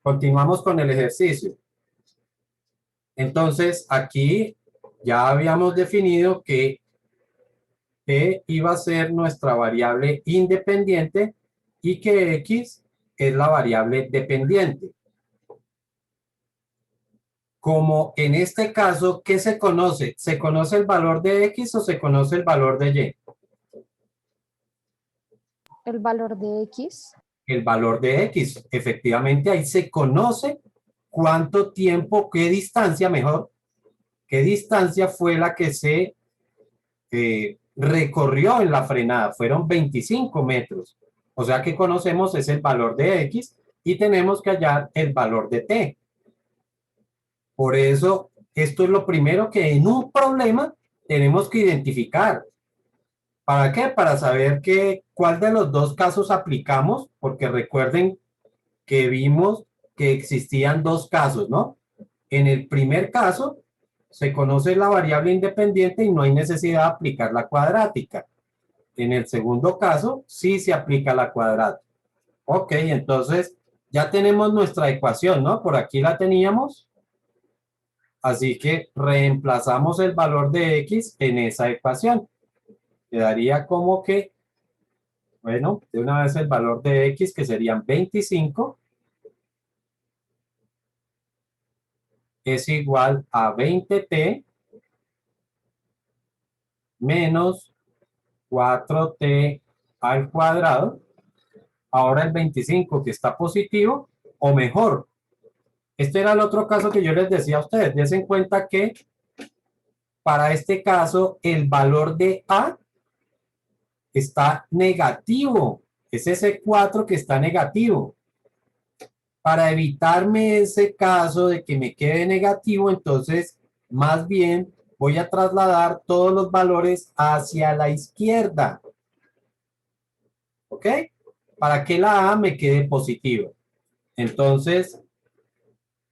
Continuamos con el ejercicio. Entonces, aquí ya habíamos definido que P iba a ser nuestra variable independiente y que X es la variable dependiente. Como en este caso, ¿qué se conoce? ¿Se conoce el valor de X o se conoce el valor de Y? El valor de X. El valor de X. Efectivamente, ahí se conoce cuánto tiempo, qué distancia, mejor, qué distancia fue la que se recorrió en la frenada. Fueron 25 metros. O sea que conocemos es el valor de X y tenemos que hallar el valor de T. Por eso, esto es lo primero que en un problema tenemos que identificar. ¿Para qué? Para saber cuál de los dos casos aplicamos, porque recuerden que vimos que existían dos casos, ¿no? En el primer caso, se conoce la variable independiente y no hay necesidad de aplicar la cuadrática. En el segundo caso, sí se aplica la cuadrática. Ok, entonces ya tenemos nuestra ecuación, ¿no? Por aquí la teníamos. Así que reemplazamos el valor de X en esa ecuación. Quedaría como que, bueno, de una vez el valor de X, que serían 25, es igual a 20t menos 4t al cuadrado. Ahora el 25 que está positivo, o mejor, este era el otro caso que yo les decía a ustedes. Dense en cuenta que para este caso el valor de A está negativo. Es ese 4 que está negativo. Para evitarme ese caso de que me quede negativo, entonces más bien voy a trasladar todos los valores hacia la izquierda. ¿Ok? Para que la A me quede positiva. Entonces,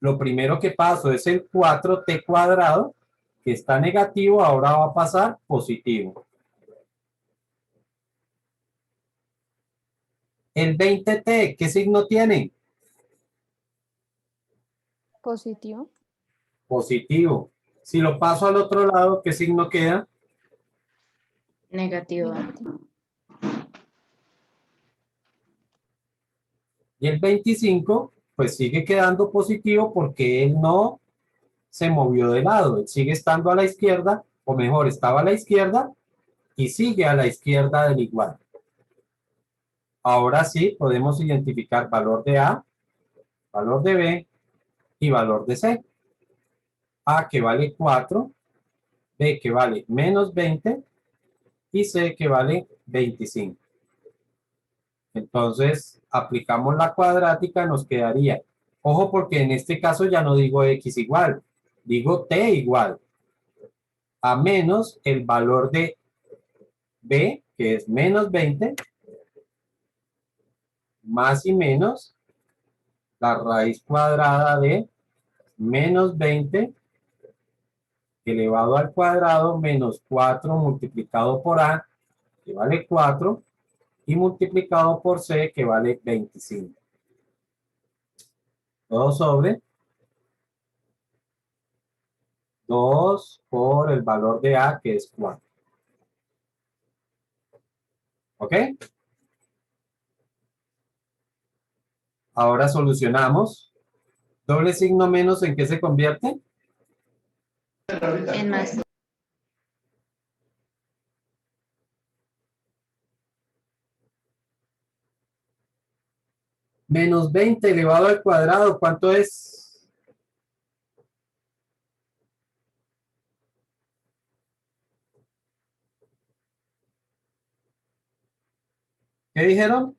lo primero que paso es el 4t cuadrado, que está negativo, ahora va a pasar positivo. El 20t, ¿qué signo tiene? Positivo. Positivo. Si lo paso al otro lado, ¿qué signo queda? Negativo. Y el 25, pues sigue quedando positivo porque él no se movió de lado. Él sigue estando a la izquierda, o mejor, estaba a la izquierda y sigue a la izquierda del igual. Ahora sí podemos identificar valor de A, valor de B y valor de C. A que vale 4, B que vale menos 20 y C que vale 25. Entonces, aplicamos la cuadrática, nos quedaría. Ojo porque en este caso ya no digo X igual, digo T igual a menos el valor de B, que es menos 20, más y menos la raíz cuadrada de menos 20 elevado al cuadrado menos 4 multiplicado por A, que vale 4, y multiplicado por C, que vale 25. Todo sobre 2 por el valor de A, que es 4. ¿Ok? Ahora solucionamos. Doble signo menos, ¿en qué se convierte? En más. Menos 20 elevado al cuadrado, ¿cuánto es? ¿Qué dijeron?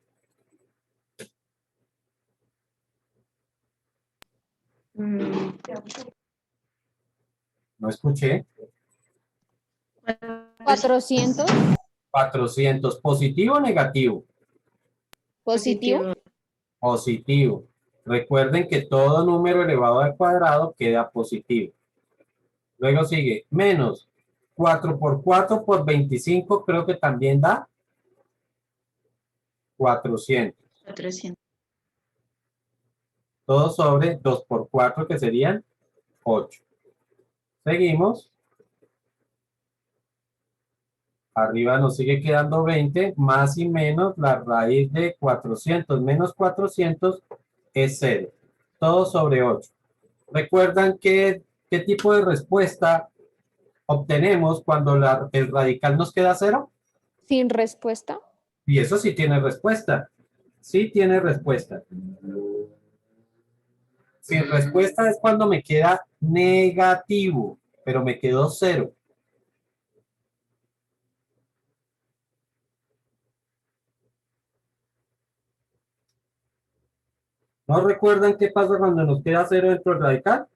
No escuché. 400. 400. ¿Positivo o negativo? Positivo. Positivo. Recuerden que todo número elevado al cuadrado queda positivo. Luego sigue menos 4 por 4 por 25, creo que también da 400. 400. todo sobre 2 por 4, que serían 8. Seguimos. Arriba nos sigue quedando 20, más y menos la raíz de 400 menos 400 es 0. Todo sobre 8. ¿Recuerdan qué tipo de respuesta obtenemos cuando el radical nos queda 0? Sin respuesta. Y eso sí tiene respuesta. Sí tiene respuesta. Sin respuesta es cuando me queda negativo, pero me quedó 0. ¿No recuerdan qué pasa cuando nos queda 0 dentro del radical?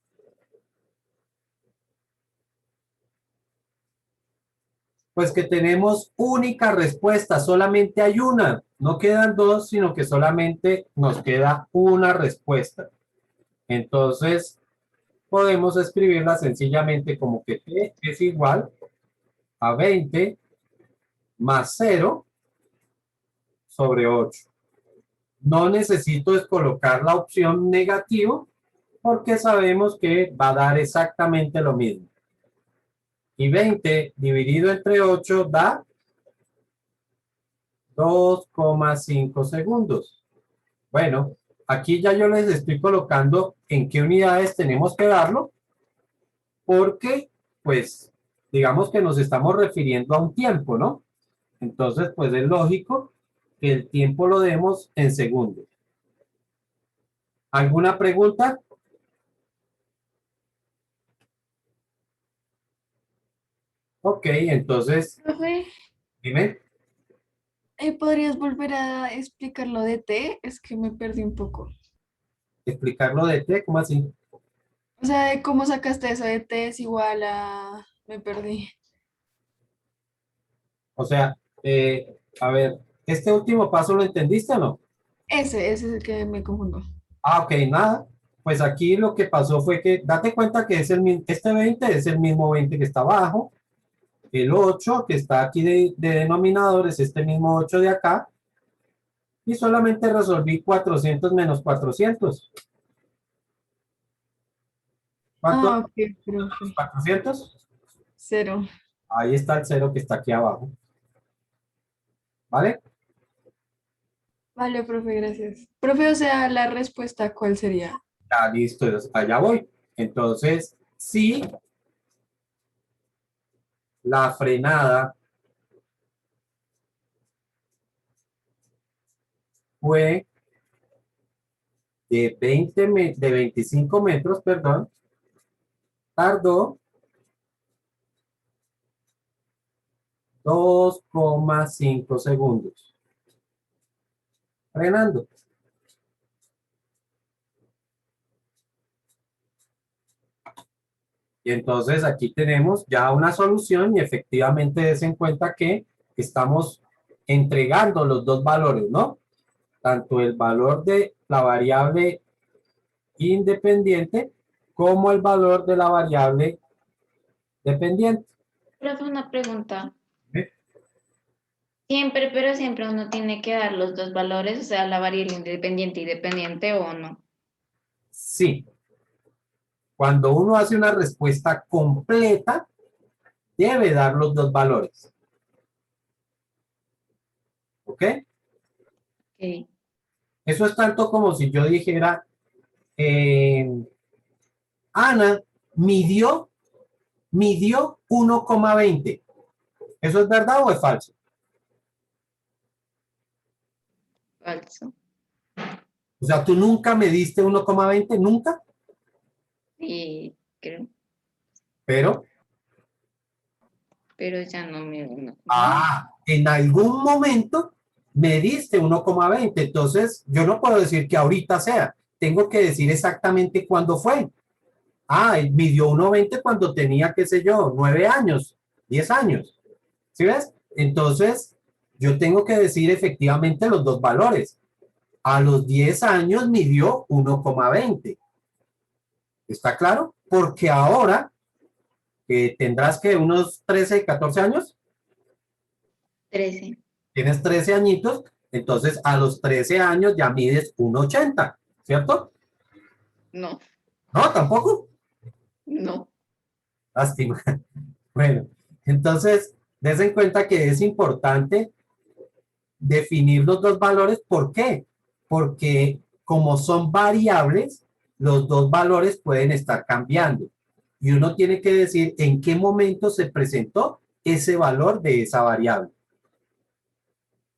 Pues que tenemos única respuesta, solamente hay una. No quedan dos, sino que solamente nos queda una respuesta. Entonces, podemos escribirla sencillamente como que t es igual a 20 más 0 sobre 8. No necesito colocar la opción negativo porque sabemos que va a dar exactamente lo mismo. Y 20 dividido entre 8 da 2,5 segundos. Bueno, aquí ya yo les estoy colocando en qué unidades tenemos que darlo, porque, pues, digamos que nos estamos refiriendo a un tiempo, ¿no? Entonces, pues es lógico que el tiempo lo demos en segundos. ¿Alguna pregunta? Ok, entonces, Profe, dime, ¿podrías volver a explicar lo de T? Es que me perdí un poco. explicarlo de T, ¿cómo así? O sea, ¿cómo sacaste eso de T es igual a... Me perdí. O sea, a ver, ¿este último paso lo entendiste o no? Ese es el que me confundo. Ah, ok, nada. Pues aquí lo que pasó fue que, date cuenta que es este 20 es el mismo 20 que está abajo, el 8 que está aquí de denominador es este mismo 8 de acá, y solamente resolví 400 menos 400. ¿Cuánto Ah, ok, es profe. 400? Cero. Ahí está el 0 que está aquí abajo, ¿vale? Vale, profe, gracias. Profe, o sea, la respuesta, ¿cuál sería? Ya listo, allá voy. Entonces, sí, la frenada fue de 25 metros, perdón, tardó 2,5 segundos frenando. Y entonces aquí tenemos ya una solución y efectivamente des en cuenta que estamos entregando los dos valores, ¿no? Tanto el valor de la variable independiente como el valor de la variable dependiente. Profe, una pregunta. ¿Sí? Siempre, pero siempre uno tiene que dar los dos valores, o sea, la variable independiente y dependiente o no. Sí. Cuando uno hace una respuesta completa, debe dar los dos valores. ¿Ok? Ok. Eso es tanto como si yo dijera, Ana midió 1,20. ¿Eso es verdad o es falso? Falso. O sea, tú nunca mediste 1,20, nunca, Sí, creo, pero pero ya no me uno. en algún momento mediste 1,20. Entonces, yo no puedo decir que ahorita sea. Tengo que decir exactamente cuándo fue. Midió 1,20 cuando tenía, qué sé yo, 9 años, 10 años. ¿Sí ves? Entonces, yo tengo que decir efectivamente los dos valores. A los 10 años midió 1,20. ¿Está claro? Porque ahora tendrás que unos 13, 14 años, 13. tienes 13 añitos, entonces a los 13 años ya mides 1,80, ¿cierto? No, No, tampoco. no. Lástima. Bueno, entonces, des en cuenta que es importante definir los dos valores. ¿Por qué? Porque como son variables, los dos valores pueden estar cambiando. Y uno tiene que decir en qué momento se presentó ese valor de esa variable.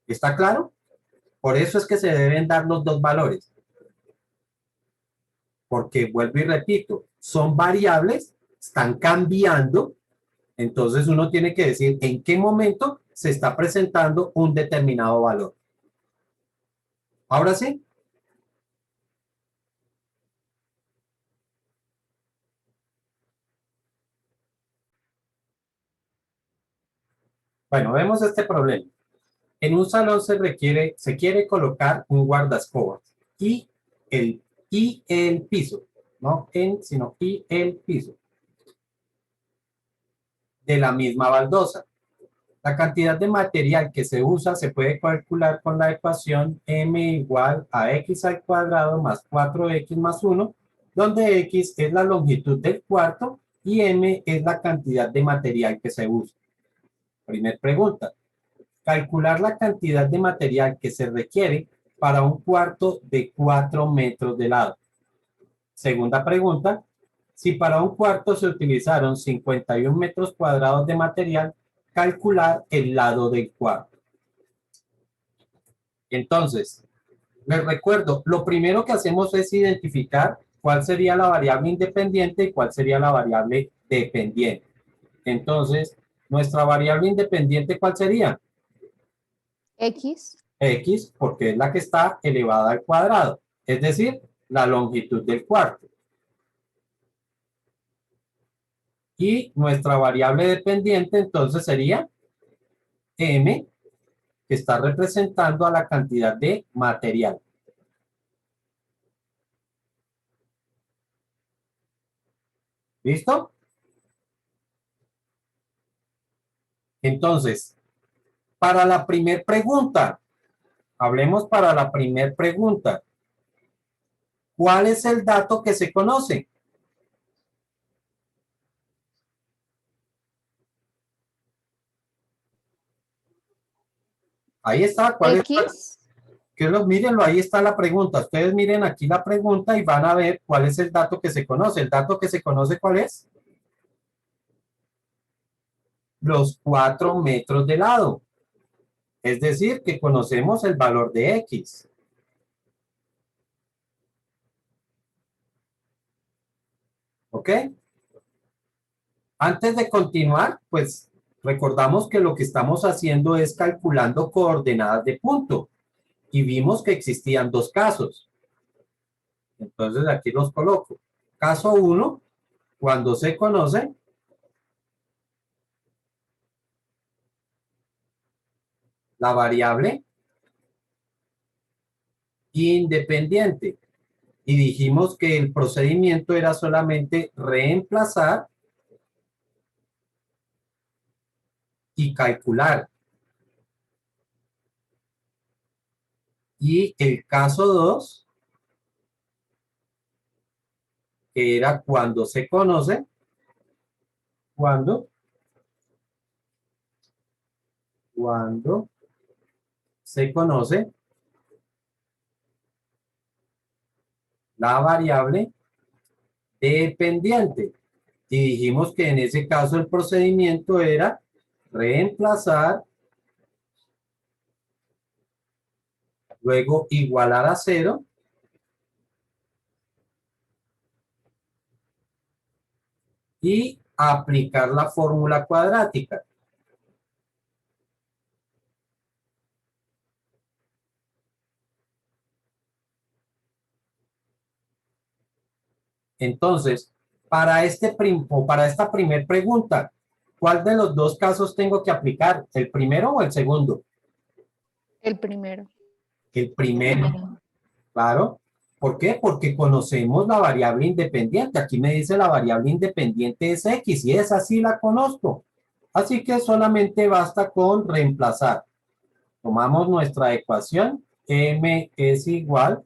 ¿Está claro? Por eso es que se deben dar los dos valores. Porque vuelvo y repito, son variables, están cambiando. Entonces uno tiene que decir en qué momento se está presentando un determinado valor. Ahora sí. Bueno, vemos este problema. En un salón se quiere colocar un guardascobas y el piso, no sino y el piso de la misma baldosa. La cantidad de material que se usa se puede calcular con la ecuación m igual a x al cuadrado más 4x más 1, donde x es la longitud del cuarto y m es la cantidad de material que se usa. Primer pregunta. Calcular la cantidad de material que se requiere para un cuarto de 4 metros de lado. Segunda pregunta. Si para un cuarto se utilizaron 51 metros cuadrados de material, calcular el lado del cuarto. Entonces, les recuerdo, lo primero que hacemos es identificar cuál sería la variable independiente y cuál sería la variable dependiente. Entonces, nuestra variable independiente, ¿cuál sería? X. X, porque es la que está elevada al cuadrado, es decir, la longitud del cuarto. Y nuestra variable dependiente entonces sería M, que está representando a la cantidad de material. ¿Listo? Entonces, para la primera pregunta, hablemos para la primera pregunta. ¿Cuál es el dato que se conoce? Ahí está. ¿Cuál es? X. Mírenlo, ahí está la pregunta. Ustedes miren aquí la pregunta y van a ver cuál es el dato que se conoce. ¿El dato que se conoce cuál es? Los 4 metros de lado. Es decir, que conocemos el valor de X. ¿Ok? Antes de continuar, pues recordamos que lo que estamos haciendo es calculando coordenadas de punto. Y vimos que existían dos casos. Entonces aquí los coloco. Caso 1, cuando se conoce la variable independiente. Y dijimos que el procedimiento era solamente reemplazar y calcular. Y el caso 2, que era cuando se conoce, cuando se conoce la variable dependiente. Y dijimos que en ese caso el procedimiento era reemplazar, luego igualar a 0 y aplicar la fórmula cuadrática. Entonces, para esta primera pregunta, ¿cuál de los dos casos tengo que aplicar? ¿El primero o el segundo? El primero. El primero, claro. ¿Por qué? Porque conocemos la variable independiente. Aquí me dice la variable independiente es X y esa sí la conozco. Así que solamente basta con reemplazar. Tomamos nuestra ecuación, M es igual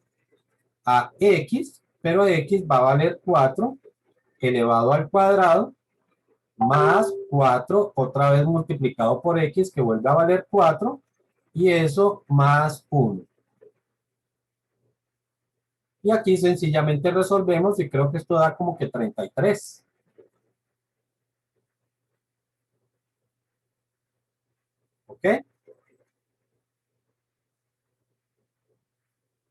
a X, pero x va a valer 4 elevado al cuadrado más 4 otra vez multiplicado por x que vuelve a valer 4 y eso más 1. Y aquí sencillamente resolvemos y creo que esto da como que 33. ¿Ok?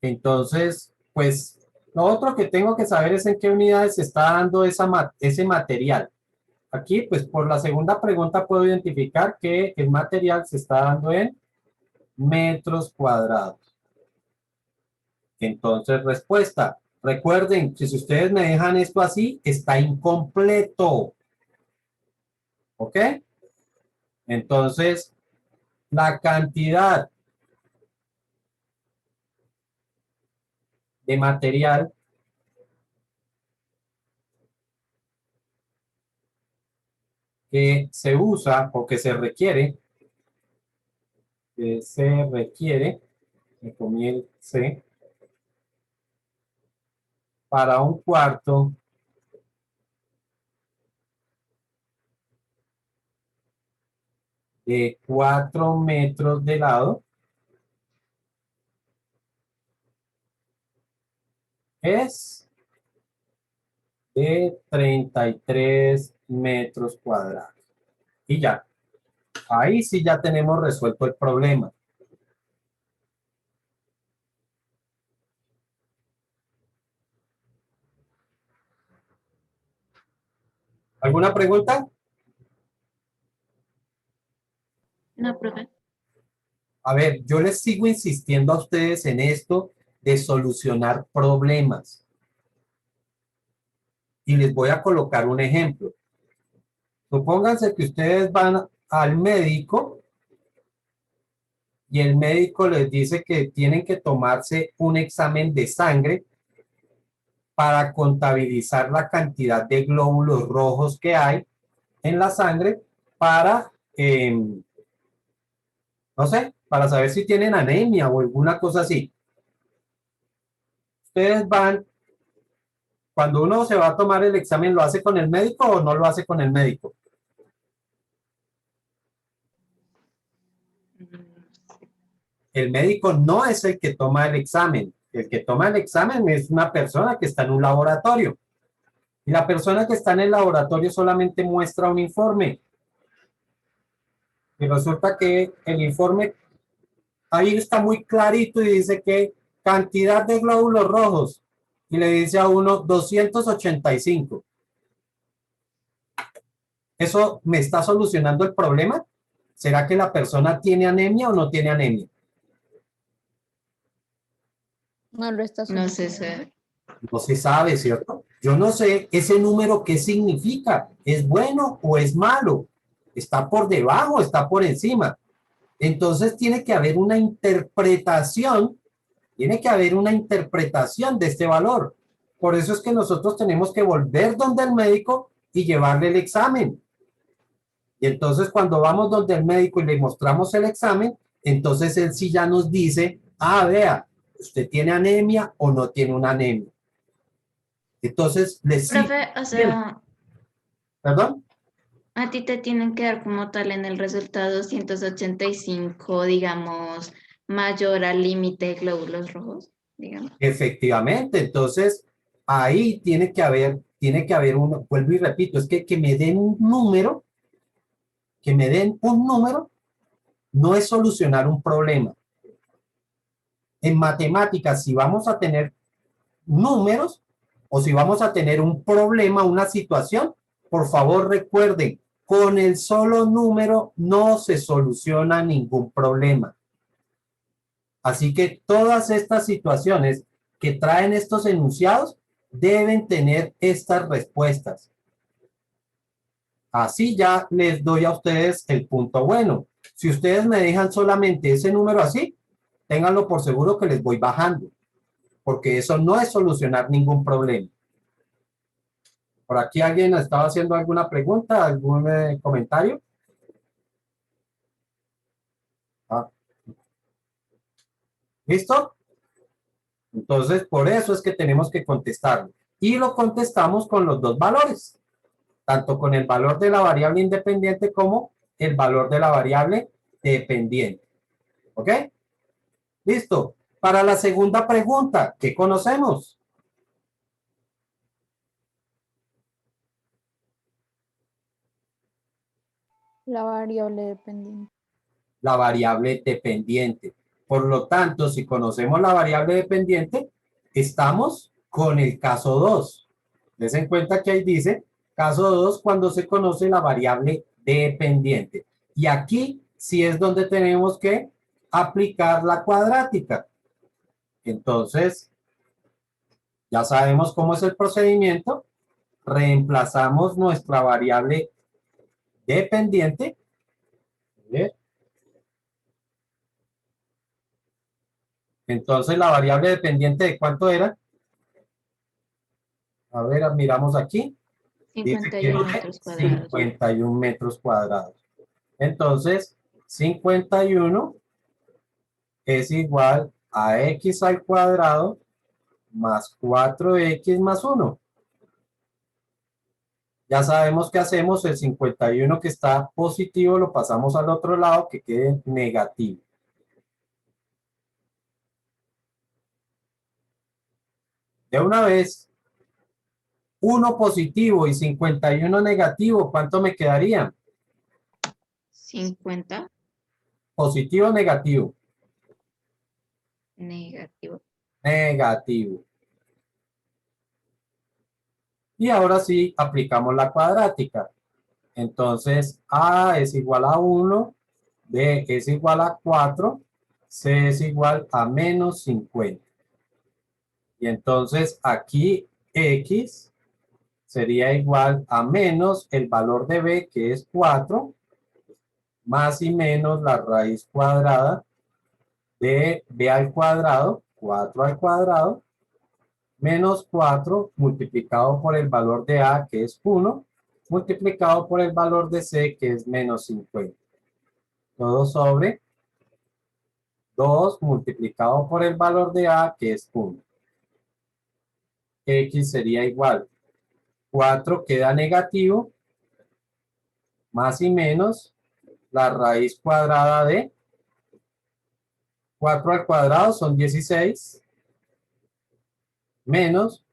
Entonces, pues, lo otro que tengo que saber es en qué unidades se está dando ese material. Aquí, pues, por la segunda pregunta puedo identificar que el material se está dando en metros cuadrados. Entonces, respuesta. Recuerden que si ustedes me dejan esto así, está incompleto. ¿Ok? Entonces, la cantidad de material que se usa o me comí el C, para un cuarto de 4 metros de lado es de 33 metros cuadrados. Y ya, ahí sí ya tenemos resuelto el problema. ¿Alguna pregunta? No, profe. A ver, yo les sigo insistiendo a ustedes en esto de solucionar problemas. Y les voy a colocar un ejemplo. Supónganse que ustedes van al médico y el médico les dice que tienen que tomarse un examen de sangre para contabilizar la cantidad de glóbulos rojos que hay en la sangre para, no sé, para saber si tienen anemia o alguna cosa así. Ustedes van, cuando uno se va a tomar el examen, ¿lo hace con el médico o no lo hace con el médico? El médico no es el que toma el examen. El que toma el examen es una persona que está en un laboratorio. Y la persona que está en el laboratorio solamente muestra un informe. Y resulta que el informe ahí está muy clarito y dice que cantidad de glóbulos rojos. Y le dice a uno 285. ¿Eso me está solucionando el problema? ¿Será que la persona tiene anemia o no tiene anemia? No lo está No sé, solucionando. No se sabe, ¿cierto? Yo no sé ese número qué significa. ¿Es bueno o es malo? ¿Está por debajo o está por encima? Entonces tiene que haber una interpretación, de este valor. Por eso es que nosotros tenemos que volver donde el médico y llevarle el examen. Y entonces cuando vamos donde el médico y le mostramos el examen, entonces él sí ya nos dice, ah, vea, ¿usted tiene anemia o no tiene una anemia? Entonces, les sí. Profe, o Bien, sea, ¿perdón? a ti te tienen que dar como tal en el resultado 285, digamos, mayor al límite de glóbulos rojos, digamos. Efectivamente, entonces ahí tiene que haber uno, vuelvo y repito, es que me den un número, no es solucionar un problema. En matemáticas, si vamos a tener números o si vamos a tener un problema, una situación, por favor recuerden, con el solo número no se soluciona ningún problema. Así que todas estas situaciones que traen estos enunciados deben tener estas respuestas. Así ya les doy a ustedes el punto bueno. Si ustedes me dejan solamente ese número así, ténganlo por seguro que les voy bajando, porque eso no es solucionar ningún problema. ¿Por aquí alguien estaba haciendo alguna pregunta, algún comentario? Ah. ¿Listo? Entonces, por eso es que tenemos que contestarlo. Y lo contestamos con los dos valores, tanto con el valor de la variable independiente como el valor de la variable dependiente. ¿Ok? Listo. Para la segunda pregunta, ¿qué conocemos? La variable dependiente. La variable dependiente. Por lo tanto, si conocemos la variable dependiente, estamos con el caso 2. Des en cuenta que ahí dice caso 2 cuando se conoce la variable dependiente. Y aquí sí es donde tenemos que aplicar la cuadrática. Entonces, ya sabemos cómo es el procedimiento. Reemplazamos nuestra variable dependiente. Entonces, la variable dependiente ¿de cuánto era? A ver, miramos aquí. Dice que 51 es de metros cuadrados. 51 metros cuadrados. Entonces, 51 es igual a x al cuadrado más 4x más 1. Ya sabemos qué hacemos. El 51 que está positivo lo pasamos al otro lado que quede negativo. De una vez, 1 positivo y 51 negativo, ¿cuánto me quedaría? 50 Positivo o negativo. negativo. Negativo. Y ahora sí aplicamos la cuadrática. Entonces, A es igual a 1, B es igual a 4, C es igual a menos 50. Y entonces aquí X sería igual a menos el valor de B, que es 4, más y menos la raíz cuadrada de B al cuadrado, 4 al cuadrado, menos 4 multiplicado por el valor de A, que es 1, multiplicado por el valor de C, que es menos 50. Todo sobre 2 multiplicado por el valor de A, que es 1. X sería igual. 4 queda negativo, más y menos la raíz cuadrada de 4 al cuadrado son 16, menos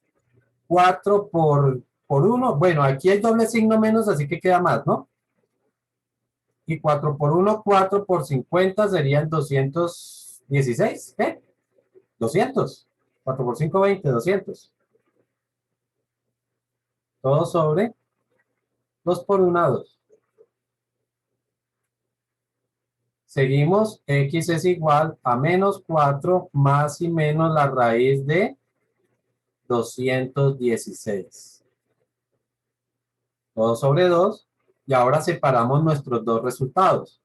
4 por 1. Bueno, aquí hay doble signo menos, así que queda más, ¿no? Y 4 por 1, 4 por 50 serían 216. ¿Qué? 200. 4 por 5, 20, 200. Todo sobre 2 por 1, 2. Seguimos, x es igual a menos 4 más y menos la raíz de 216. Todo sobre 2. Y ahora separamos nuestros dos resultados.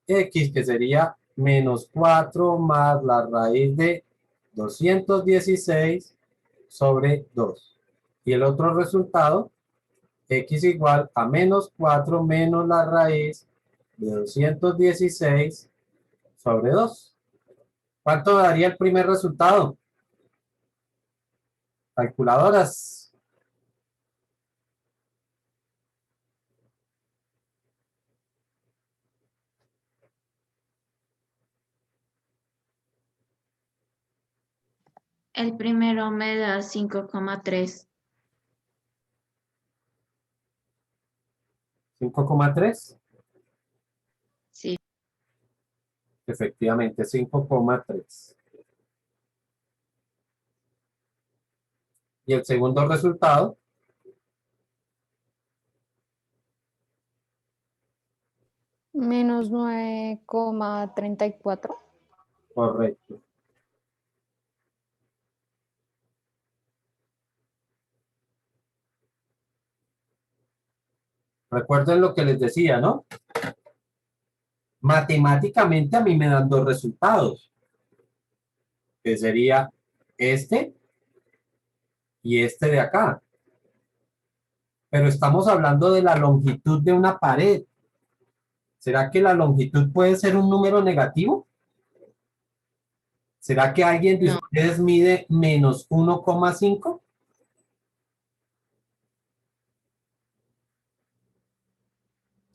X, que sería menos 4 más la raíz de 216 sobre 2. Y el otro resultado, x igual a menos 4 menos la raíz de 216 sobre 2. ¿Cuánto daría el primer resultado? Calculadoras. El primero me da 5,3. 5,3. Sí. Efectivamente, 5,3. Y el segundo resultado, Menos 9,34. correcto. Recuerden lo que les decía, ¿no? Matemáticamente a mí me dan dos resultados, que sería este y este de acá. Pero estamos hablando de la longitud de una pared. ¿Será que la longitud puede ser un número negativo? ¿Será que alguien de No. ustedes mide menos 1,5?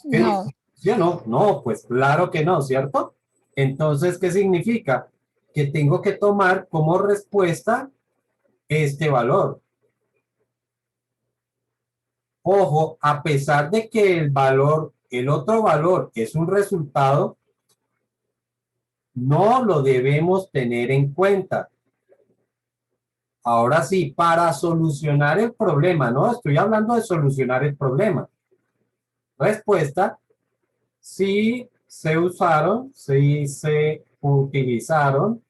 No, ¿Sí o no? No, pues claro que no, ¿cierto? Entonces, ¿qué significa? Que tengo que tomar como respuesta este valor. Ojo, a pesar de que el valor, el otro valor es un resultado, no lo debemos tener en cuenta. Ahora sí, para solucionar el problema, ¿no? Estoy hablando de solucionar el problema. Respuesta, sí se usaron, sí se utilizaron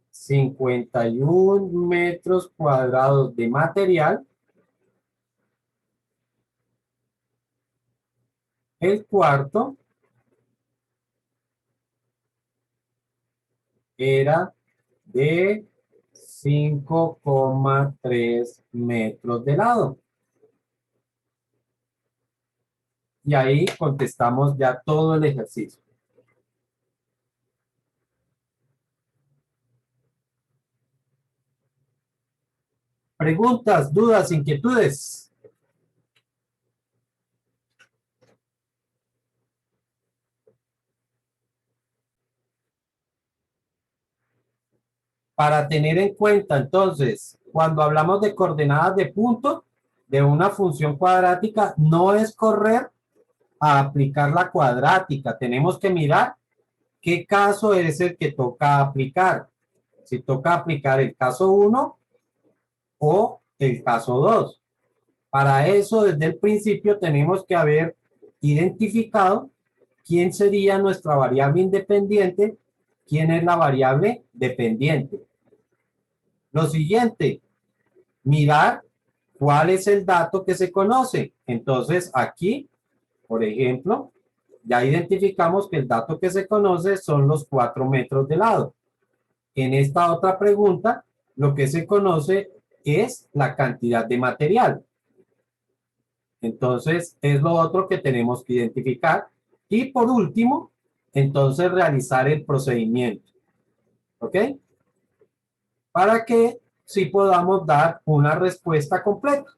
51 metros cuadrados de material, el cuarto era de 5,3 metros de lado. Y ahí contestamos ya todo el ejercicio. Preguntas, dudas, inquietudes. Para tener en cuenta, entonces, cuando hablamos de coordenadas de punto de una función cuadrática, no es correr a aplicar la cuadrática. Tenemos que mirar qué caso es el que toca aplicar. Si toca aplicar el caso 1 o el caso 2. Para eso, desde el principio, tenemos que haber identificado quién sería nuestra variable independiente, quién es la variable dependiente. Lo siguiente, mirar cuál es el dato que se conoce. Entonces, aquí, por ejemplo, ya identificamos que el dato que se conoce son los 4 metros de lado. En esta otra pregunta, lo que se conoce es la cantidad de material. Entonces, es lo otro que tenemos que identificar. Y por último, entonces realizar el procedimiento. ¿Ok? Para que sí podamos dar una respuesta completa.